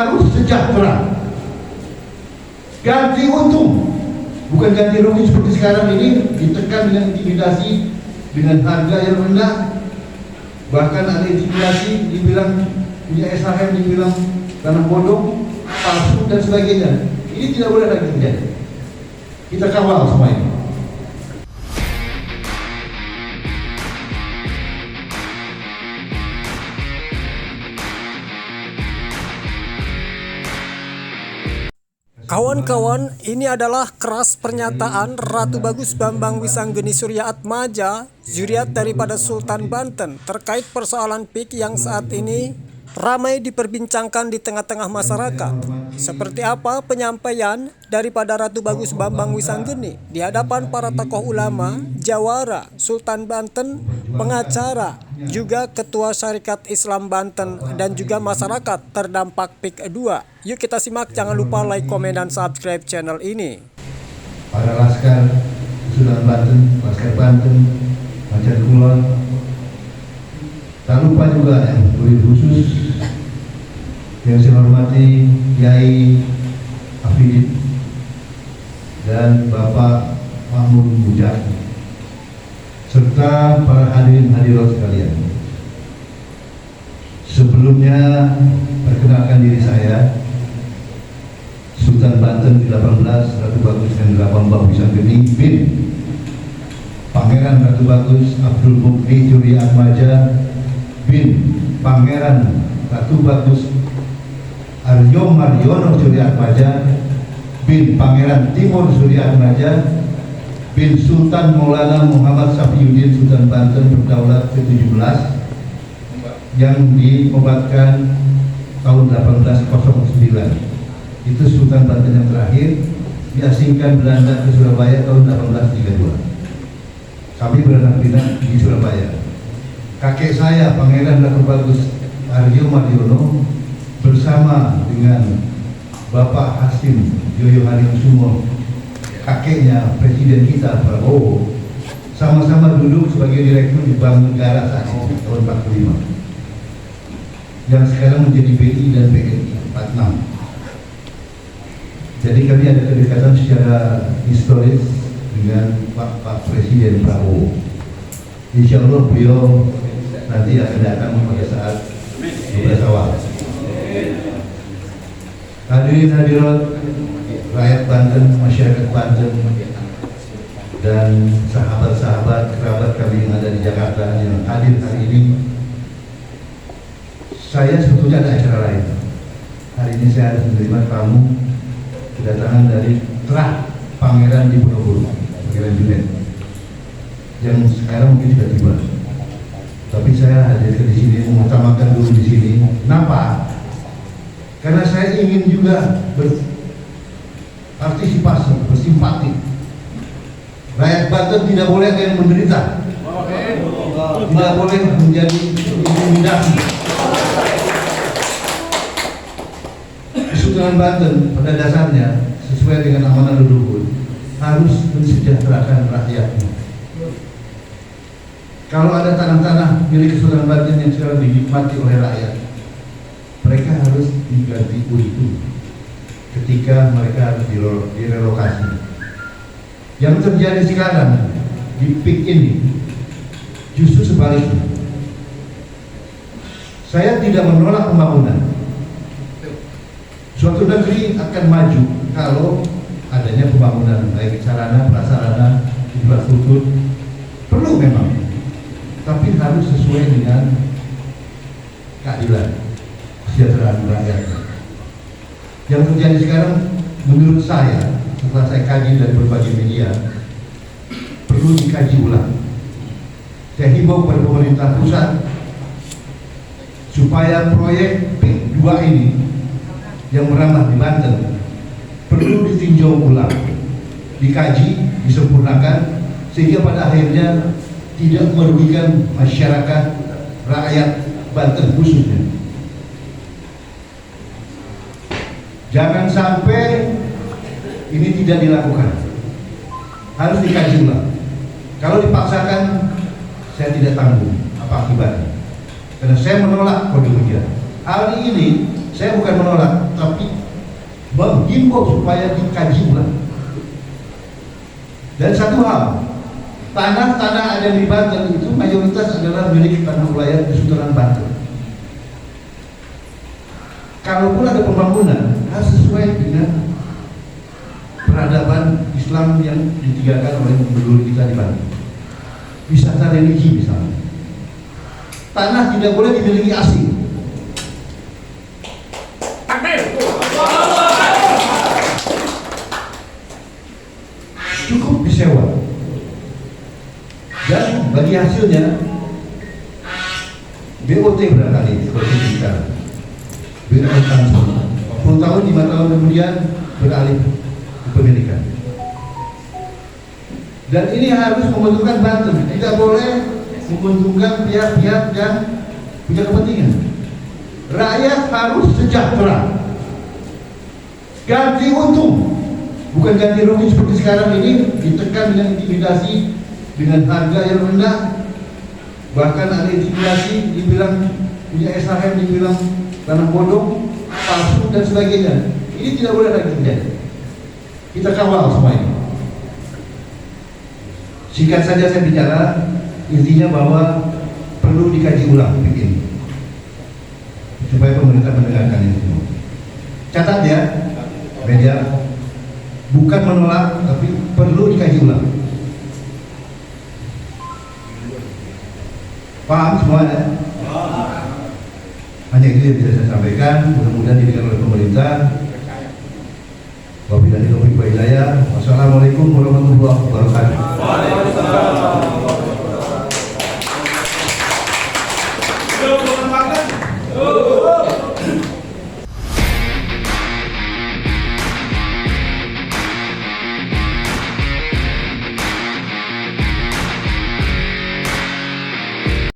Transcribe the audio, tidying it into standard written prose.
harus sejahtera. Ganti untung, bukan ganti rugi seperti sekarang ini, ditekan dengan intimidasi, dengan harga yang rendah. Bahkan ada intimidasi, dibilang punya SHM, dibilang tanah bodong, palsu dan sebagainya. Ini tidak boleh lagi terjadi. Kita kawal semua ini. Kawan-kawan, ini adalah keras pernyataan Ratu Bagus Bambang Wisanggeni Suryaatmaja, zuriat daripada Sultan Banten, terkait persoalan PIK yang saat ini ramai diperbincangkan di tengah-tengah masyarakat. Seperti apa penyampaian daripada Ratu Bagus Bambang Wisanggeni di hadapan para tokoh ulama, jawara, Sultan Banten, pengacara, juga Ketua Syarikat Islam Banten, dan juga masyarakat terdampak PIK 2. Yuk kita simak, jangan lupa like, komen, dan subscribe channel ini. Para laskar Sultan Banten, laskar Banten, Macan Kulon, tak lupa juga yang lebih khusus yang saya hormati Kiai Afidin dan Bapak Mahmud Mujahid, serta para hadirin hadirat sekalian. Sebelumnya perkenalkan diri saya, Sultan Banten ke-18 Ratu Bagus dan 8 Mbah Wisanggeni bin Pangeran Ratu Bagus Abdul Mukni Suryaatmaja bin Pangeran Ratu Bagus Aryo Maryono Suryaatmaja bin Pangeran Timur Suryaatmaja bin Sultan Maulana Muhammad Safiuddin Sultan Banten Berdaulat ke-17 yang diobatkan tahun 1809. Itu Sultan Banten yang terakhir, diasingkan Belanda ke Surabaya tahun 1832. Kami beranak pinak di Surabaya. Kakek saya Pangeran Ratu Bagus Aryo Maryono bersama dengan Bapak Hasim Joyo Hadikusumo, kakeknya Presiden kita Prabowo, sama-sama duduk sebagai direktur di Bank Negara saat itu tahun 45, yang sekarang menjadi BI dan BNI 46. Jadi kami ada kedekatan secara historis dengan Pak Presiden Prabowo. Insya Allah beliau nanti akan datang pada saat 12 awal. Hadirin hadirat rakyat Banten, masyarakat Banten, dan sahabat-sahabat kerabat kami yang ada di Jakarta yang hadir hari ini. Saya sebetulnya ada acara lain. Hari ini saya harus menerima tamu kedatangan dari Terah Pangeran Diponegoro, Pangeran Junet, yang sekarang mungkin sudah tiba. Tapi saya hadir di sini, mengutamakan dulu di sini. Kenapa? Karena saya ingin juga berpartisipasi, bersimpati. Rakyat Banten tidak boleh ada yang menderita, tidak boleh menjadi intimidasi. Kesultanan Banten pada dasarnya sesuai dengan amanah leluhur harus mensejahterakan rakyatnya. Kalau ada tanah-tanah milik Kesultanan Banten yang sekarang dinikmati oleh rakyat, mereka harus diganti itu ketika mereka harus direlokasi. Yang terjadi sekarang di PIK ini justru sebaliknya. Saya tidak menolak pembangunan. Suatu negeri akan maju kalau adanya pembangunan, baik sarana, prasarana, infrastruktur, perlu memang, tapi harus sesuai dengan keadilan, kesejahteraan rakyat. Yang terjadi sekarang, menurut saya, setelah saya kaji dari berbagai media, perlu dikaji ulang. Saya himbau kepada pemerintah pusat supaya proyek PIK 2 ini yang merambah di Banten perlu ditinjau ulang, dikaji, disempurnakan, sehingga pada akhirnya tidak merugikan masyarakat, rakyat Banten khususnya. Jangan sampai ini tidak dilakukan, harus dikaji ulang. Kalau dipaksakan, saya tidak tanggung apa akibatnya, karena saya menolak kode hujan. hari ini saya bukan menolak, tapi menghimbau supaya dikaji ulang. Dan satu hal, tanah-tanah ada di Banten itu mayoritas adalah milik tanah wilayah Kesultanan Banten. Kalaupun ada pembangunan, harus sesuai dengan peradaban Islam yang ditinggalkan oleh penduduk kita di Banten. Wisata religi misalnya. Tanah tidak boleh dimiliki asing. Cukup disewa. Dan bagi hasilnya BOT berkali seperti kita. BOT 10 tahun, 5 tahun kemudian beralih kepemilikan. Dan ini harus menguntungkan Banten, tidak boleh menguntungkan pihak-pihak yang punya kepentingan. Rakyat harus sejahtera. Ganti untung, bukan ganti rugi seperti sekarang ini, ditekan dengan intimidasi, dengan harga yang rendah. Bahkan ada intimidasi, dibilang punya SHM, dibilang tanah bodong, palsu dan sebagainya. Ini tidak boleh lagi terjadi. Kita kawal semua ini. Singkat saja saya bicara, intinya bahwa perlu dikaji ulang begini, supaya pemerintah mendengarkan ini semua. Catat ya, media, bukan menolak, tapi perlu dikaji ulang. Paham semuanya? Hanya itu yang bisa saya sampaikan. Mudah-mudahan didengar oleh pemerintah. Wabillahi taufiq wal hidayah. Wassalamualaikum warahmatullahi wabarakatuh. Waalaikumsalam.